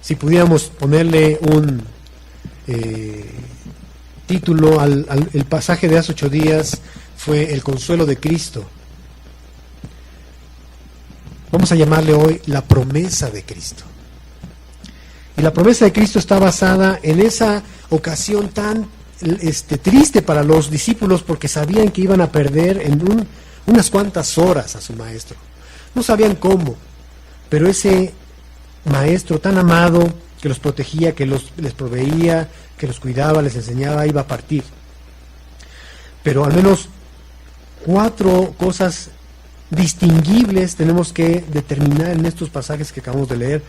Si pudiéramos ponerle un título el pasaje de hace 8 días, fue el consuelo de Cristo. Vamos a llamarle hoy la promesa de Cristo. Y la promesa de Cristo está basada en esa ocasión tan triste para los discípulos, porque sabían que iban a perder en unas cuantas horas a su maestro. No sabían cómo, pero ese maestro tan amado, que los protegía, que les proveía, que los cuidaba, les enseñaba, iba a partir. Pero al menos 4 cosas distinguibles tenemos que determinar en estos pasajes que acabamos de leer,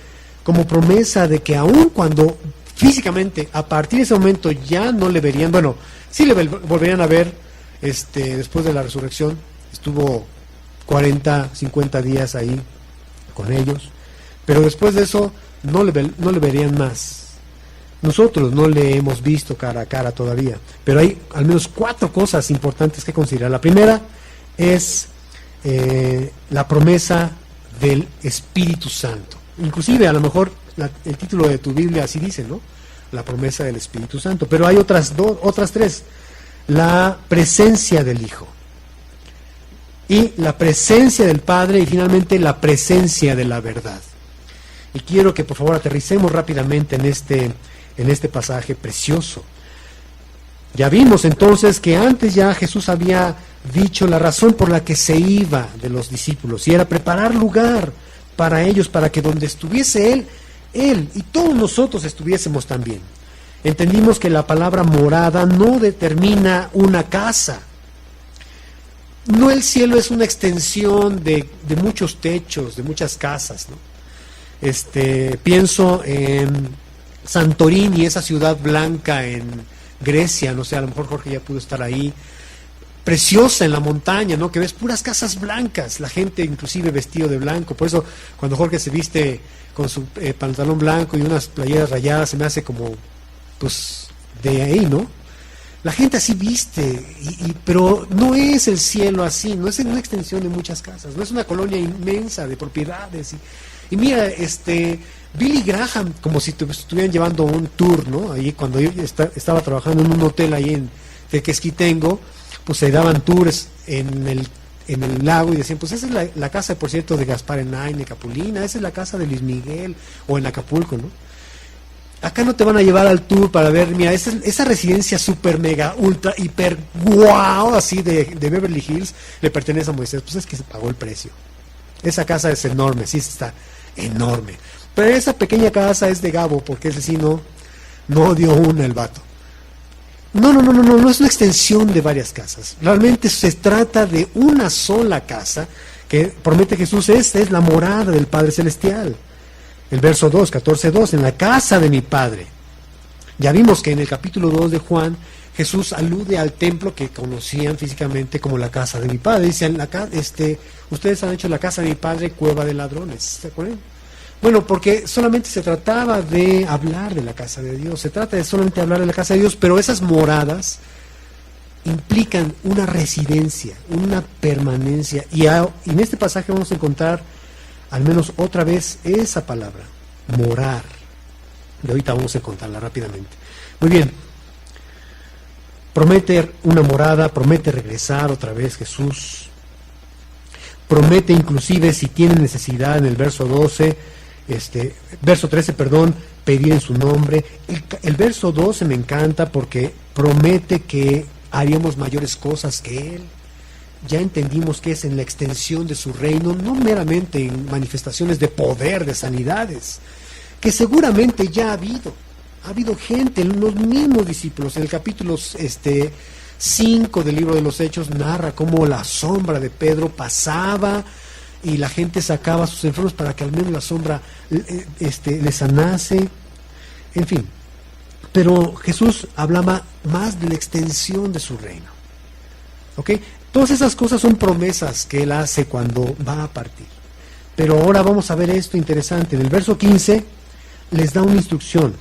como promesa de que aun cuando físicamente, a partir de ese momento, ya no le verían, bueno, sí le volverían a ver después de la resurrección. Estuvo 40, 50 días ahí con ellos, pero después de eso no le verían más. Nosotros no le hemos visto cara a cara todavía, pero hay al menos 4 cosas importantes que considerar. La primera es la promesa del Espíritu Santo. Inclusive a lo mejor el título de tu Biblia así dice, ¿no? La promesa del Espíritu Santo. Pero hay otras 3. La presencia del Hijo, y la presencia del Padre, y finalmente la presencia de la verdad. Y quiero que por favor aterricemos rápidamente en este pasaje precioso. Ya vimos entonces que antes ya Jesús había dicho la razón por la que se iba de los discípulos, y era preparar lugar para ellos, para que donde estuviese Él y todos nosotros estuviésemos también. Entendimos que la palabra morada no determina una casa. No, el cielo es una extensión de muchos techos, de muchas casas, ¿no? Pienso en Santorini, esa ciudad blanca en Grecia, no sé, a lo mejor Jorge ya pudo estar ahí, preciosa en la montaña, ¿no? Que ves puras casas blancas, la gente inclusive vestido de blanco. Por eso cuando Jorge se viste con su pantalón blanco y unas playeras rayadas, se me hace como, pues, de ahí, ¿no? La gente así viste, pero no es el cielo así, no es una extensión de muchas casas, no es una colonia inmensa de propiedades. Y mira, Billy Graham, como si estuvieran llevando un tour, ¿no? Ahí cuando yo estaba trabajando en un hotel ahí en Tequesquitengo, pues se daban tours en el lago y decían, pues esa es la casa, por cierto, de Gaspar Enain, de Capulina, esa es la casa de Luis Miguel, o en Acapulco, ¿no? Acá no te van a llevar al tour para ver, mira, esa residencia super mega ultra hiper guau así de Beverly Hills le pertenece a Moisés. Pues es que se pagó el precio. Esa casa es enorme, sí está enorme, pero esa pequeña casa es de Gabo, porque ese sí no dio una el vato. No es una extensión de varias casas. Realmente se trata de una sola casa que promete Jesús. Esta es la morada del Padre Celestial. El verso 2, 14:2, en la casa de mi Padre. Ya vimos que en el capítulo 2 de Juan, Jesús alude al templo que conocían físicamente como la casa de mi Padre. Dicen, ustedes han hecho la casa de mi Padre cueva de ladrones. ¿Se acuerdan? Bueno, porque solamente se trataba de hablar de la casa de Dios. Se trata de solamente hablar de la casa de Dios, pero esas moradas implican una residencia, una permanencia. Y en este pasaje vamos a encontrar al menos otra vez esa palabra, morar. Y ahorita vamos a encontrarla rápidamente. Muy bien. Promete una morada, promete regresar otra vez Jesús. Promete inclusive, si tiene necesidad, en el verso 13, pedir en su nombre. El verso 12 me encanta porque promete que haríamos mayores cosas que Él. Ya entendimos que es en la extensión de su reino, no meramente en manifestaciones de poder, de sanidades, que seguramente ya ha habido gente, los mismos discípulos. En el capítulo 5 del libro de los Hechos narra cómo la sombra de Pedro pasaba y la gente sacaba a sus enfermos para que al menos la sombra les sanase, en fin. Pero Jesús hablaba más de la extensión de su reino. ¿Ok? Todas esas cosas son promesas que Él hace cuando va a partir. Pero ahora vamos a ver esto interesante. En el verso 15 les da una instrucción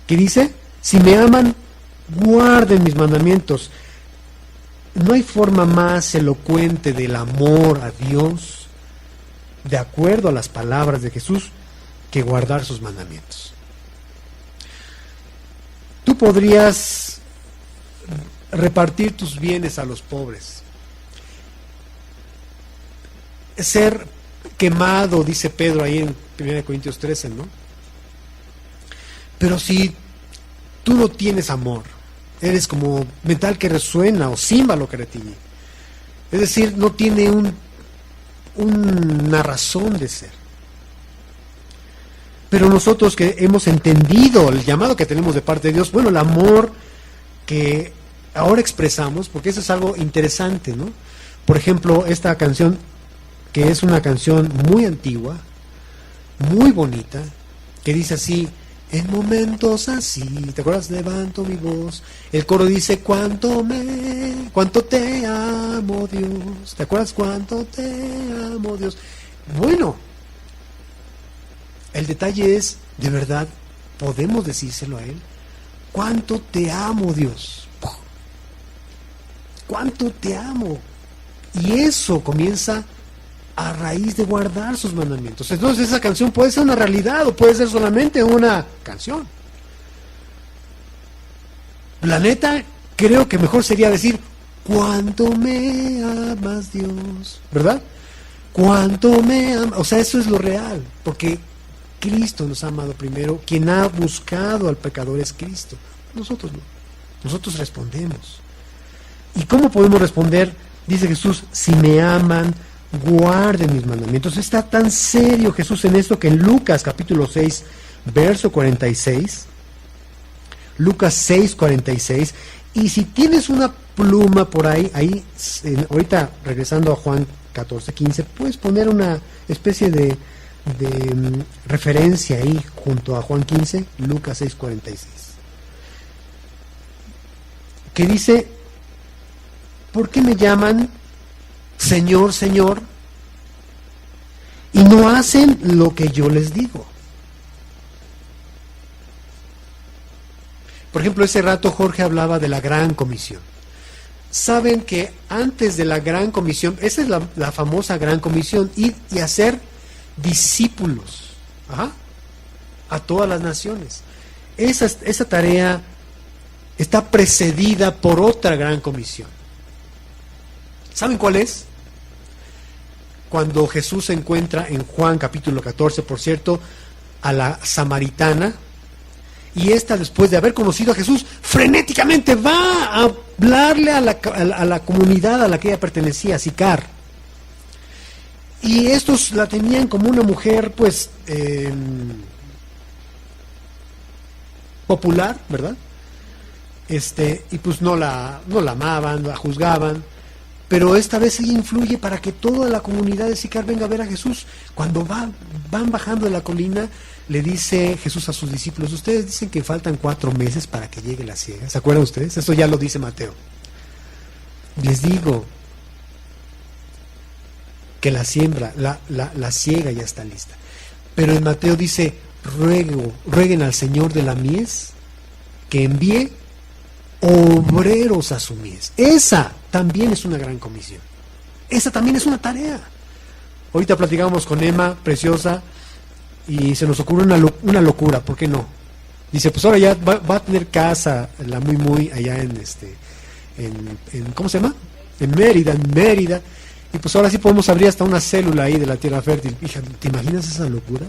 que dice, si me aman, guarden mis mandamientos. No hay forma más elocuente del amor a Dios, de acuerdo a las palabras de Jesús, que guardar sus mandamientos. Tú podrías repartir tus bienes a los pobres, ser quemado, dice Pedro ahí en 1 Corintios 13, ¿no? Pero si tú no tienes amor, eres como metal que resuena o címbalo que retiñe, es decir, no tiene una razón de ser. Pero nosotros que hemos entendido el llamado que tenemos de parte de Dios, bueno, el amor que ahora expresamos, porque eso es algo interesante, ¿no? Por ejemplo, esta canción, que es una canción muy antigua, muy bonita, que dice así: en momentos así, ¿te acuerdas? Levanto mi voz. El coro dice: cuánto te amo, Dios. ¿Te acuerdas? Cuánto te amo, Dios. Bueno, el detalle es, ¿de verdad podemos decírselo a Él? ¿Cuánto te amo, Dios? ¿Cuánto te amo? Y eso comienza a raíz de guardar sus mandamientos. Entonces esa canción puede ser una realidad o puede ser solamente una canción. La neta, creo que mejor sería decir: cuánto me amas, Dios, ¿verdad? Cuánto me amas. O sea, eso es lo real, porque Cristo nos ha amado primero. Quien ha buscado al pecador es Cristo. Nosotros no. Nosotros respondemos. ¿Y cómo podemos responder? Dice Jesús: si me aman, guarden mis mandamientos. Está tan serio Jesús en esto que en Lucas capítulo 6, verso 46, Lucas 6, 46, y si tienes una pluma por ahí, ahorita regresando a Juan 14, 15, puedes poner una especie de referencia ahí junto a Juan 15, Lucas 6, 46, que dice: ¿por qué me llaman Señor, Señor, y no hacen lo que yo les digo? Por ejemplo, ese rato Jorge hablaba de la Gran Comisión. Saben que antes de la Gran Comisión, esa es la famosa Gran Comisión, ir y hacer discípulos a todas las naciones. Esa tarea está precedida por otra Gran Comisión. ¿Saben cuál es? Cuando Jesús se encuentra en Juan capítulo 14, por cierto, a la samaritana, y esta, después de haber conocido a Jesús, frenéticamente va a hablarle a la comunidad a la que ella pertenecía, a Sicar. Y estos la tenían como una mujer, pues, popular, ¿verdad? Y pues no la amaban, la juzgaban. Pero esta vez ella influye para que toda la comunidad de Sicar venga a ver a Jesús. Cuando van bajando de la colina, le dice Jesús a sus discípulos: ustedes dicen que faltan 4 meses para que llegue la siega. ¿Se acuerdan ustedes? Eso ya lo dice Mateo. Les digo que la siembra, la siega ya está lista. Pero en Mateo dice: rueguen al Señor de la mies que envíe obreros a su mies. Esa también es una gran comisión. Esa también es una tarea. Ahorita platicamos con Emma, preciosa, y se nos ocurre una locura. ¿Por qué no? Dice: pues ahora ya va a tener casa, la muy allá en ¿cómo se llama? En Mérida. Y pues ahora sí podemos abrir hasta una célula ahí de la tierra fértil. Hija, ¿te imaginas esa locura?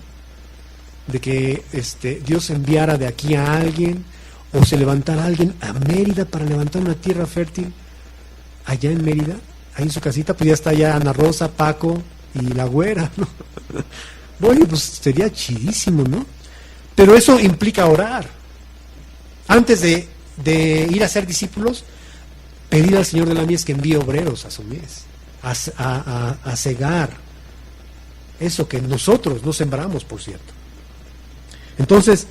De que Dios enviara de aquí a alguien, o se levantara alguien a Mérida para levantar una tierra fértil allá en Mérida, ahí en su casita. Pues ya está allá Ana Rosa, Paco y la güera, ¿no? Bueno, pues sería chidísimo, ¿no? Pero eso implica orar. Antes de ir a ser discípulos, pedir al Señor de la mies que envíe obreros a su mies, a cegar eso que nosotros no sembramos, por cierto. Entonces,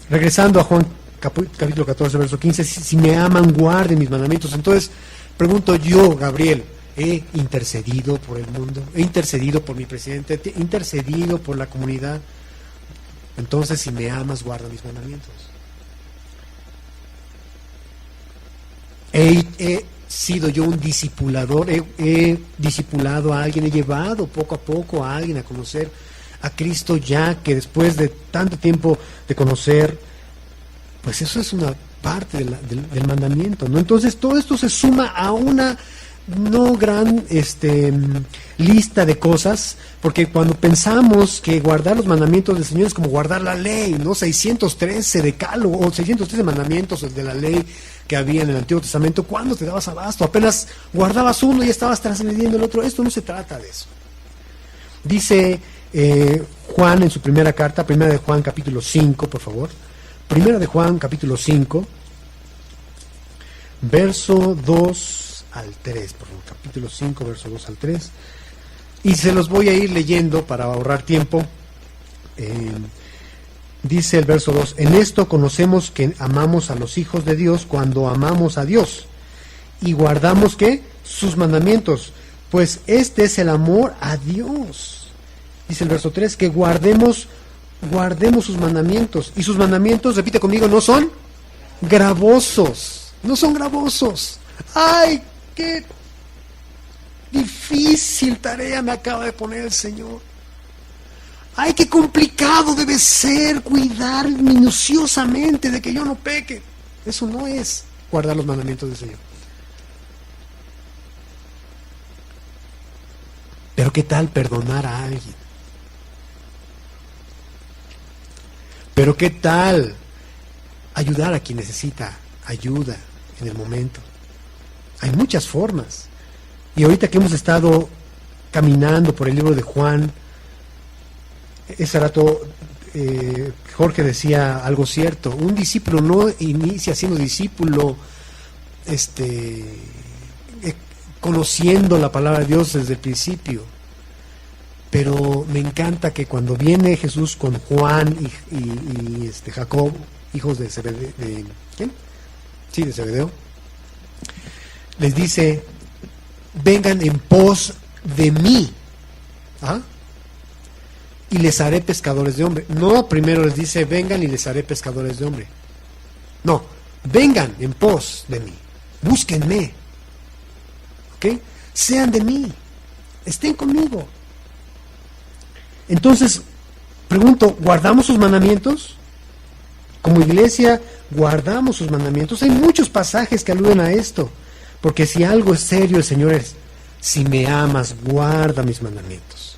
regresando a Juan capítulo 14, verso 15, si me aman, guarden mis mandamientos. Entonces, pregunto yo, Gabriel, ¿he intercedido por el mundo? ¿He intercedido por mi presidente? ¿He intercedido por la comunidad? Entonces, si me amas, guarda mis mandamientos. He sido yo un discipulador, he discipulado a alguien, he llevado poco a poco a alguien a conocer a Cristo, ya que después de tanto tiempo de conocer, pues eso es una parte del mandamiento, ¿no? Entonces todo esto se suma a una no gran lista de cosas, porque cuando pensamos que guardar los mandamientos del Señor es como guardar la ley, ¿no? 613 decálogo o 613 mandamientos de la ley que había en el Antiguo Testamento, ¿cuándo te dabas abasto? Apenas guardabas uno y estabas transgrediendo el otro. Esto no se trata de eso. Dice Juan en su primera carta, primera de Juan capítulo 5, por favor. Primera de Juan capítulo 5, verso 2 al 3, por favor, capítulo 5, verso 2 al 3, y se los voy a ir leyendo para ahorrar tiempo. Dice el verso 2, en esto conocemos que amamos a los hijos de Dios cuando amamos a Dios, y guardamos, ¿qué? Sus mandamientos, pues este es el amor a Dios. Dice el verso 3, que guardemos sus mandamientos, y sus mandamientos, repite conmigo, no son gravosos, no son gravosos. ¡Ay! ¡Qué difícil tarea me acaba de poner el Señor! ¡Ay, qué complicado debe ser cuidar minuciosamente de que yo no peque! Eso no es guardar los mandamientos del Señor. Pero ¿qué tal perdonar a alguien? Pero ¿qué tal ayudar a quien necesita ayuda en el momento? Hay muchas formas. Y ahorita que hemos estado caminando por el libro de Juan, ese rato Jorge decía algo cierto. Un discípulo no inicia siendo discípulo conociendo la palabra de Dios desde el principio. Pero me encanta que cuando viene Jesús con Juan y Jacob, hijos de Zebedeo, ¿quién? Sí, de Zebedeo, les dice, vengan en pos de mí, ¿ah? Y les haré pescadores de hombre. No, primero les dice, vengan y les haré pescadores de hombre. No, vengan en pos de mí, búsquenme, ¿ok? Sean de mí, estén conmigo. Entonces, pregunto, ¿guardamos sus mandamientos? Como iglesia, ¿guardamos sus mandamientos? Hay muchos pasajes que aluden a esto. Porque si algo es serio, el Señor es, si me amas, guarda mis mandamientos.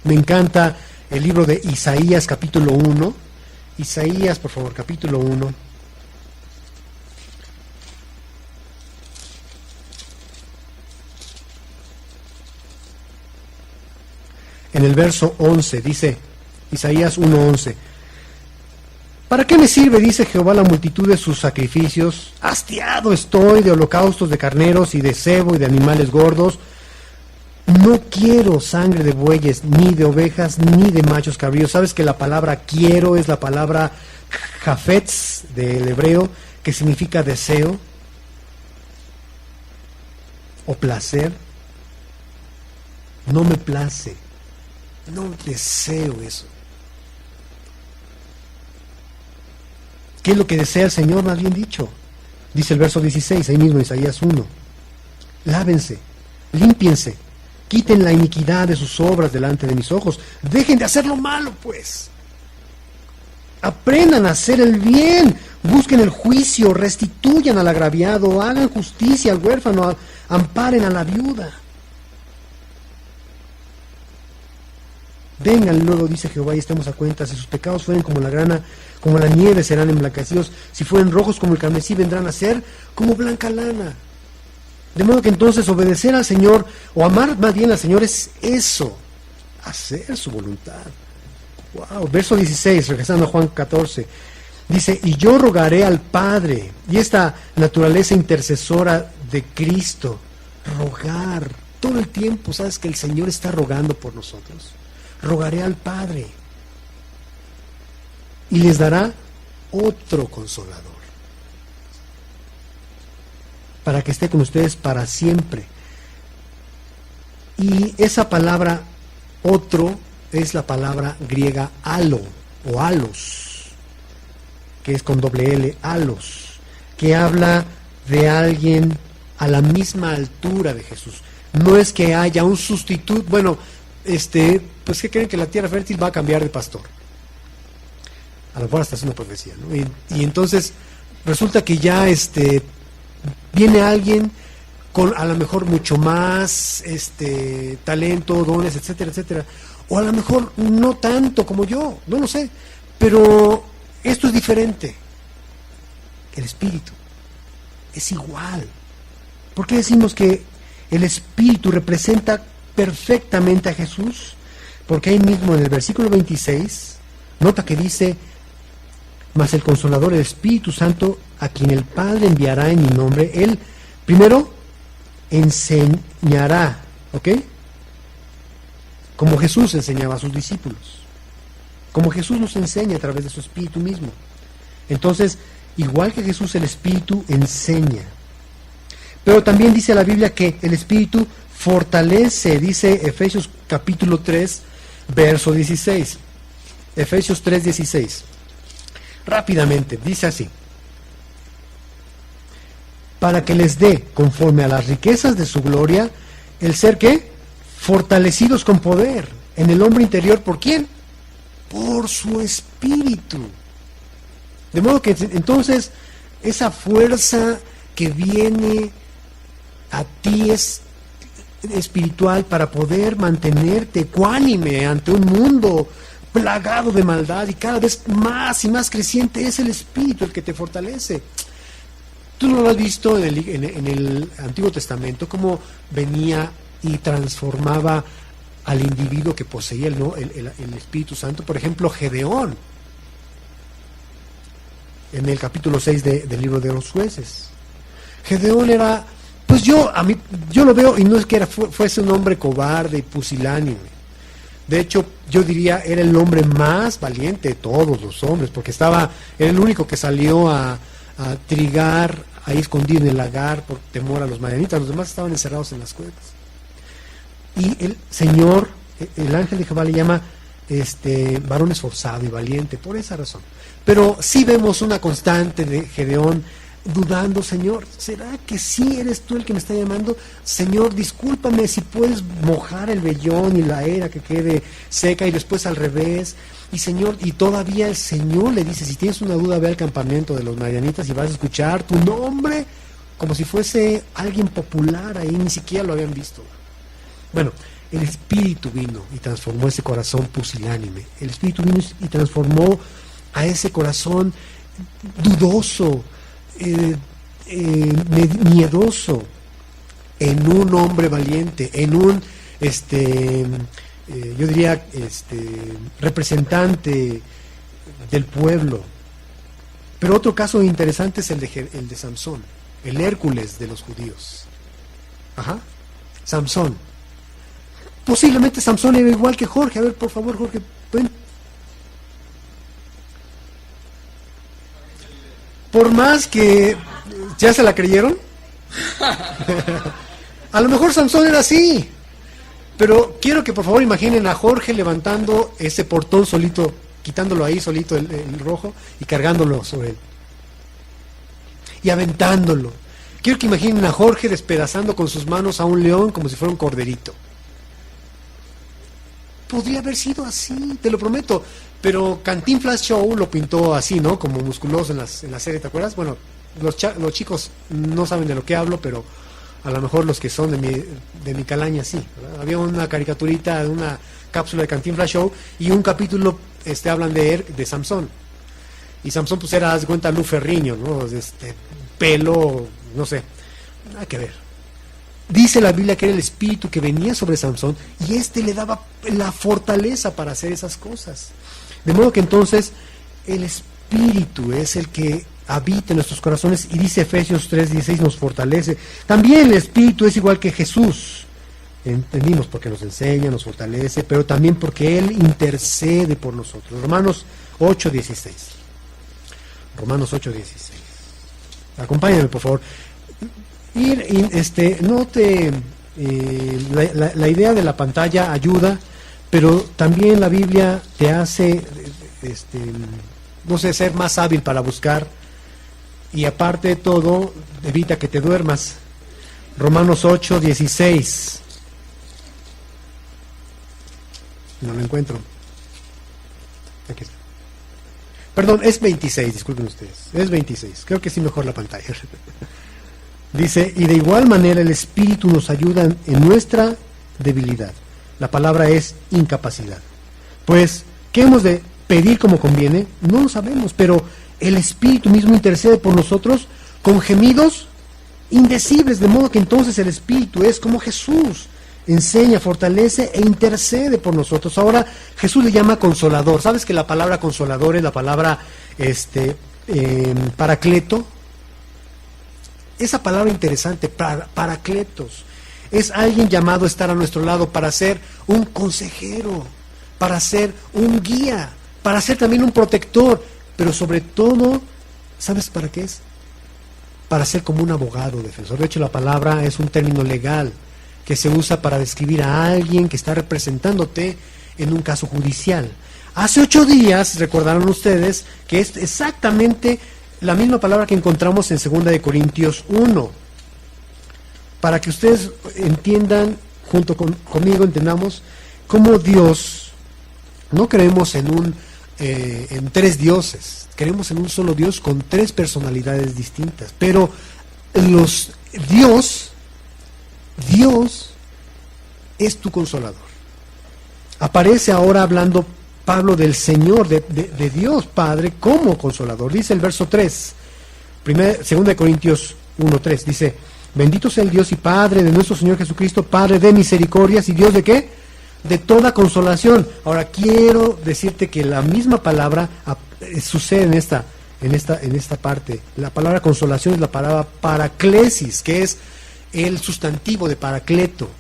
Me encanta el libro de Isaías, capítulo 1. Isaías, por favor, capítulo 1. En el verso 11, dice Isaías 1:11. ¿Para qué me sirve, dice Jehová, la multitud de sus sacrificios? Hastiado estoy de holocaustos de carneros y de cebo y de animales gordos. No quiero sangre de bueyes, ni de ovejas, ni de machos cabríos. ¿Sabes que la palabra quiero es la palabra jafetz del hebreo, que significa deseo o placer? No me place, no deseo eso. ¿Qué es lo que desea el Señor, más bien dicho? Dice el verso 16, ahí mismo, Isaías 1. Lávense, límpiense, quiten la iniquidad de sus obras delante de mis ojos. Dejen de hacer lo malo, pues. Aprendan a hacer el bien, busquen el juicio, restituyan al agraviado, hagan justicia al huérfano, amparen a la viuda. Vengan luego, dice Jehová, y estemos a cuenta. Si sus pecados fueren como la grana, como la nieve, serán emblanquecidos. Si fueren rojos como el carmesí, vendrán a ser como blanca lana. De modo que entonces obedecer al Señor, o amar más bien al Señor, es eso, hacer su voluntad. Wow, verso 16, regresando a Juan 14, dice, y yo rogaré al Padre, y esta naturaleza intercesora de Cristo, rogar, todo el tiempo, sabes que el Señor está rogando por nosotros. Rogaré al Padre y les dará otro consolador para que esté con ustedes para siempre. Y esa palabra otro es la palabra griega alo o alos, que es con doble L, alos, que habla de alguien a la misma altura de Jesús. No es que haya un sustituto, bueno, pues ¿qué creen? Que la tierra fértil va a cambiar de pastor. A lo mejor hasta es una profecía, ¿no? Y entonces resulta que ya viene alguien con a lo mejor mucho más talento, dones, etcétera, etcétera. O a lo mejor no tanto como yo, no lo sé. Pero esto es diferente. El Espíritu es igual. ¿Por qué decimos que el Espíritu representa perfectamente a Jesús? Porque ahí mismo en el versículo 26, nota que dice: mas el Consolador, el Espíritu Santo, a quien el Padre enviará en mi nombre, Él primero enseñará, ¿ok? Como Jesús enseñaba a sus discípulos, como Jesús nos enseña a través de su Espíritu mismo. Entonces, igual que Jesús, el Espíritu enseña. Pero también dice la Biblia que el Espíritu fortalece, dice Efesios capítulo 3, verso 16. Efesios 3, 16. Rápidamente, dice así: para que les dé, conforme a las riquezas de su gloria, el ser ¿qué? Fortalecidos con poder en el hombre interior. ¿Por quién? Por su Espíritu. De modo que entonces esa fuerza que viene a ti es espiritual para poder mantenerte ecuánime ante un mundo plagado de maldad y cada vez más y más creciente. Es el Espíritu el que te fortalece. Tú no lo has visto en el Antiguo Testamento, cómo venía y transformaba al individuo que poseía el Espíritu Santo. Por ejemplo, Gedeón, en el capítulo 6 del libro de los Jueces. Gedeón era, pues yo lo veo, y no es que fuese un hombre cobarde y pusilánime. De hecho, yo diría, era el hombre más valiente de todos los hombres, porque era el único que salió a trigar ahí escondido en el lagar por temor a los madianitas. Los demás estaban encerrados en las cuevas. Y el Señor, el ángel de Jehová le llama varón esforzado y valiente, por esa razón. Pero sí vemos una constante de Gedeón dudando: Señor, ¿será que sí eres tú el que me está llamando? Señor, discúlpame, si puedes mojar el vellón y la era que quede seca, y después al revés. Y Señor, y todavía el Señor le dice: si tienes una duda, ve al campamento de los madianitas y vas a escuchar tu nombre como si fuese alguien popular ahí, ni siquiera lo habían visto. Bueno, el Espíritu vino y transformó ese corazón pusilánime. El Espíritu vino y transformó a ese corazón dudoso, miedoso, en un hombre valiente, en un yo diría representante del pueblo. Pero otro caso interesante es el de Samsón, el Hércules de los judíos. Samsón. Posiblemente Samsón era igual que Jorge. A ver, por favor, Jorge, ven. Por más que ya se la creyeron, a lo mejor Samsón era así. Pero quiero que por favor imaginen a Jorge levantando ese portón solito, quitándolo ahí solito el rojo y cargándolo sobre él. Y aventándolo. Quiero que imaginen a Jorge despedazando con sus manos a un león como si fuera un corderito. Podría haber sido así, te lo prometo. Pero Cantinflas Show lo pintó así, ¿no? Como musculoso en la serie, ¿te acuerdas? Bueno, los chicos no saben de lo que hablo, pero a lo mejor los que son de mi calaña sí, ¿verdad? Había una caricaturita de una cápsula de Cantinflas Show y un capítulo hablan de Samsón. Y Samsón pues era, haz de cuenta, Lu Ferriño, ¿no? Pelo, no sé, nada que ver. Dice la Biblia que era el Espíritu que venía sobre Samsón y le daba la fortaleza para hacer esas cosas. De modo que entonces el Espíritu es el que habita en nuestros corazones, y dice Efesios 3:16, nos fortalece. También el Espíritu es igual que Jesús. Entendimos porque nos enseña, nos fortalece, pero también porque Él intercede por nosotros. Romanos 8:16. Romanos 8:16. Acompáñame, por favor. Note, la idea de la pantalla ayuda, pero también la Biblia te hace, ser más hábil para buscar, y aparte de todo, evita que te duermas. Romanos 8:16. No lo encuentro. Aquí está. Perdón, es 26, disculpen ustedes. Es 26. Creo que sí mejor la pantalla. Dice, y de igual manera el Espíritu nos ayuda en nuestra debilidad. La palabra es incapacidad. Pues, ¿qué hemos de pedir como conviene? No lo sabemos, pero el Espíritu mismo intercede por nosotros con gemidos indecibles, de modo que entonces el Espíritu es como Jesús, enseña, fortalece e intercede por nosotros. Ahora Jesús le llama consolador. ¿Sabes que la palabra consolador es la palabra paracleto? Esa palabra interesante, paracletos, es alguien llamado a estar a nuestro lado para ser un consejero, para ser un guía, para ser también un protector, pero sobre todo, ¿sabes para qué es? Para ser como un abogado defensor. De hecho, la palabra es un término legal que se usa para describir a alguien que está representándote en un caso judicial. Hace 8 días, recordaron ustedes, que es exactamente la misma palabra que encontramos en 2 Corintios 1. Para que ustedes entiendan, junto conmigo, entendamos cómo Dios, no creemos en 3 dioses, creemos en un solo Dios con 3 personalidades distintas, pero Dios es tu consolador. Aparece ahora hablando Pablo del Señor, de Dios Padre como consolador. Dice el verso 3, 2 Corintios 1:3, dice, bendito sea el Dios y Padre de nuestro Señor Jesucristo, Padre de misericordias y Dios de ¿qué? De toda consolación. Ahora quiero decirte que la misma palabra sucede en esta parte. La palabra consolación es la palabra paraclesis, que es el sustantivo de paracleto.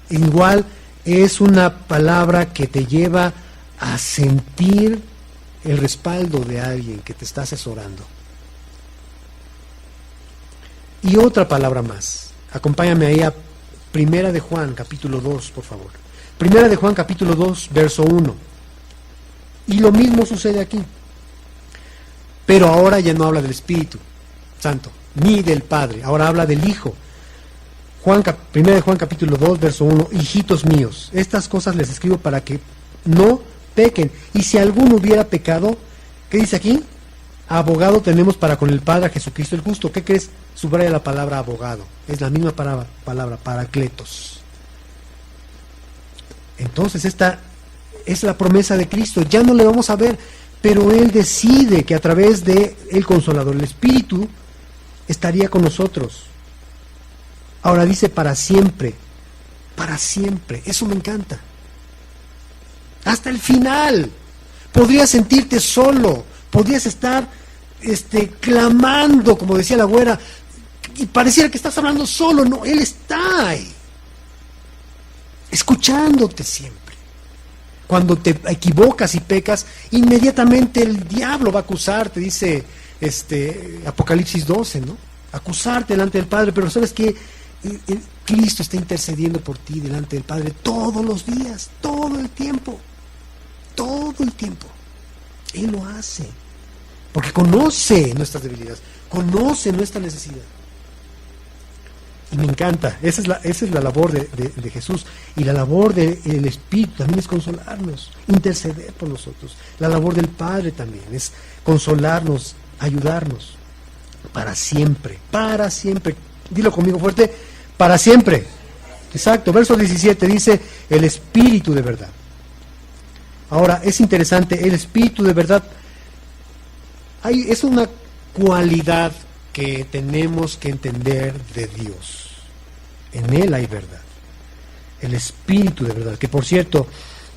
Igual es una palabra que te lleva a sentir el respaldo de alguien que te está asesorando. Y otra palabra más. Acompáñame ahí a 1 de Juan, capítulo 2, por favor. 1 de Juan, capítulo 2, verso 1. Y lo mismo sucede aquí. Pero ahora ya no habla del Espíritu Santo, ni del Padre. Ahora habla del Hijo. 1 de Juan, capítulo 2, verso 1. Hijitos míos, estas cosas les escribo para que no pequen. Y si alguno hubiera pecado, ¿qué dice aquí? Abogado tenemos para con el Padre, a Jesucristo el justo. ¿Qué crees? Subraya la palabra abogado. Es la misma palabra, paracletos. Entonces esta es la promesa de Cristo. Ya no le vamos a ver, pero Él decide que a través de el Consolador, el Espíritu, estaría con nosotros. Ahora dice para siempre. Para siempre. Eso me encanta. Hasta el final. Podrías sentirte solo. Podrías estar clamando, como decía la güera, y pareciera que estás hablando solo. No, Él está ahí, escuchándote siempre. Cuando te equivocas y pecas, inmediatamente el diablo va a acusarte, dice Apocalipsis 12, ¿no? Acusarte delante del Padre, pero ¿sabes qué? Cristo está intercediendo por ti delante del Padre todos los días, todo el tiempo. Todo el tiempo. Él lo hace. Porque conoce nuestras debilidades, conoce nuestra necesidad. Y me encanta, esa es la labor de Jesús. Y la labor del Espíritu también es consolarnos, interceder por nosotros. La labor del Padre también es consolarnos, ayudarnos. Para siempre, para siempre. Dilo conmigo fuerte, para siempre. Exacto, verso 17 dice, el Espíritu de verdad. Ahora, es interesante, el Espíritu de verdad es una cualidad que tenemos que entender de Dios. En Él hay verdad. El Espíritu de verdad, que por cierto,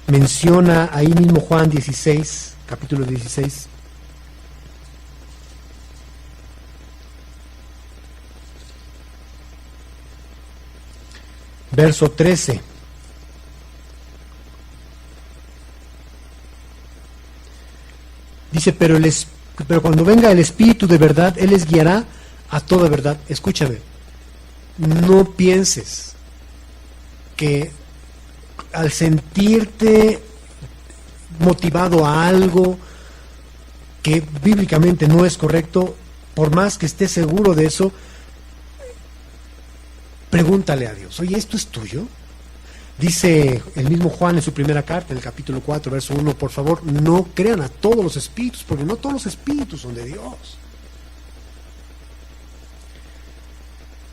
menciona ahí mismo Juan 16, capítulo 16. Verso 13. Dice, pero cuando venga el Espíritu de verdad, Él les guiará a toda verdad. Escúchame, no pienses que al sentirte motivado a algo que bíblicamente no es correcto, por más que estés seguro de eso, pregúntale a Dios, oye, ¿esto es tuyo? Dice el mismo Juan en su primera carta, en el capítulo 4, verso 1, por favor, no crean a todos los espíritus, porque no todos los espíritus son de Dios.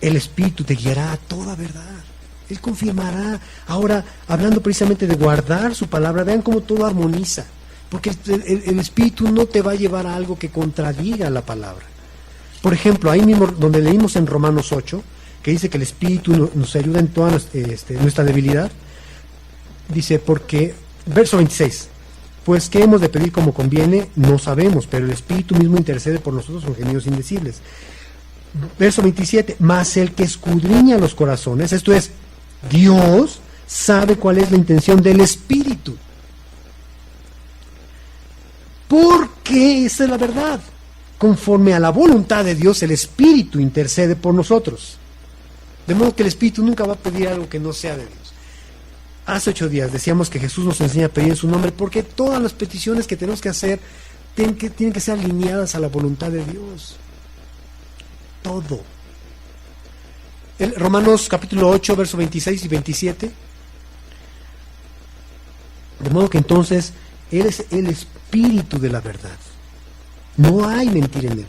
El Espíritu te guiará a toda verdad. Él confirmará. Ahora, hablando precisamente de guardar su palabra, vean cómo todo armoniza. Porque el Espíritu no te va a llevar a algo que contradiga la palabra. Por ejemplo, ahí mismo donde leímos en Romanos 8, que dice que el Espíritu nos ayuda en toda nuestra debilidad, dice, porque, verso 26, pues ¿qué hemos de pedir como conviene? No sabemos, pero el Espíritu mismo intercede por nosotros con gemidos indecibles. Verso 27, mas el que escudriña los corazones, esto es, Dios sabe cuál es la intención del Espíritu. Porque esa es la verdad. Conforme a la voluntad de Dios, el Espíritu intercede por nosotros. De modo que el Espíritu nunca va a pedir algo que no sea de Dios. Hace 8 días decíamos que Jesús nos enseña a pedir en su nombre, porque todas las peticiones que tenemos que hacer tienen que ser alineadas a la voluntad de Dios. Todo. Romanos capítulo 8, versos 26 y 27. De modo que entonces Él es el Espíritu de la verdad. No hay mentira en Él.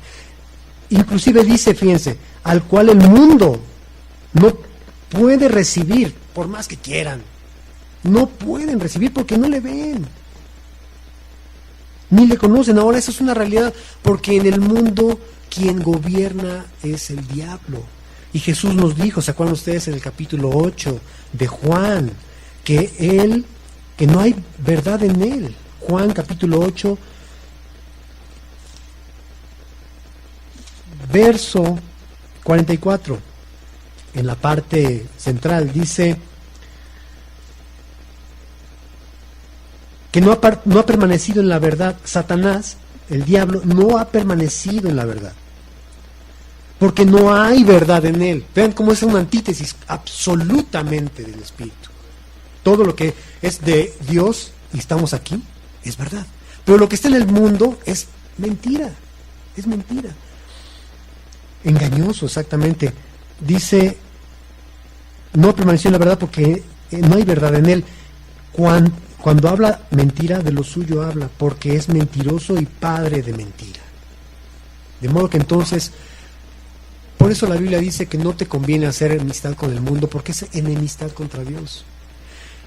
Inclusive dice, fíjense, al cual el mundo no puede recibir, por más que quieran. No pueden recibir porque no le ven. Ni le conocen. Ahora eso es una realidad, porque en el mundo quien gobierna es el diablo. Y Jesús nos dijo, ¿se acuerdan ustedes en el capítulo 8 de Juan? Que no hay verdad en él. Juan capítulo 8, verso 44, en la parte central, dice que no ha permanecido en la verdad. Satanás, el diablo, no ha permanecido en la verdad, porque no hay verdad en él. Vean cómo es una antítesis absolutamente del Espíritu. Todo lo que es de Dios y estamos aquí es verdad, pero lo que está en el mundo es mentira, engañoso, exactamente. Dice, no permaneció en la verdad porque no hay verdad en él. Cuando habla mentira, de lo suyo habla, porque es mentiroso y padre de mentira. De modo que entonces, por eso la Biblia dice que no te conviene hacer enemistad con el mundo, porque es enemistad contra Dios.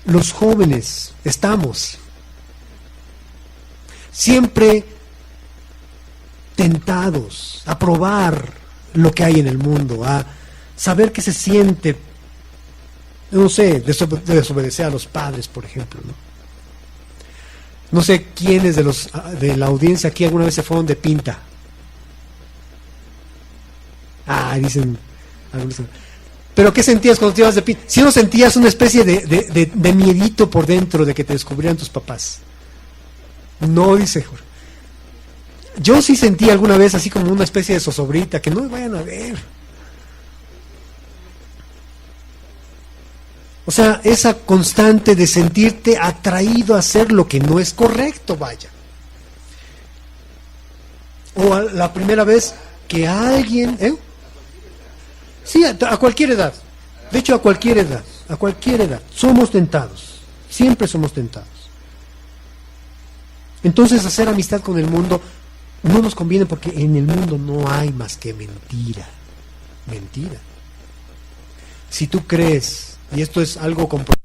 Los jóvenes estamos siempre tentados a probar lo que hay en el mundo, a saber qué se siente, no sé, desobedecer a los padres, por ejemplo, ¿no? No sé quiénes de la audiencia aquí alguna vez se fueron de pinta. Dicen algunos. Pero ¿qué sentías cuando te ibas de pinta? Si no sentías una especie de miedito por dentro de que te descubrieran tus papás. No, dice Jorge. Yo sí sentí alguna vez así como una especie de zozobrita, que no me vayan a ver. O sea, esa constante de sentirte atraído a hacer lo que no es correcto, vaya. O la primera vez que alguien... Sí, a cualquier edad. De hecho, a cualquier edad. Somos tentados. Siempre somos tentados. Entonces, hacer amistad con el mundo no nos conviene, porque en el mundo no hay más que mentira. Si tú crees, y esto es algo comprobado,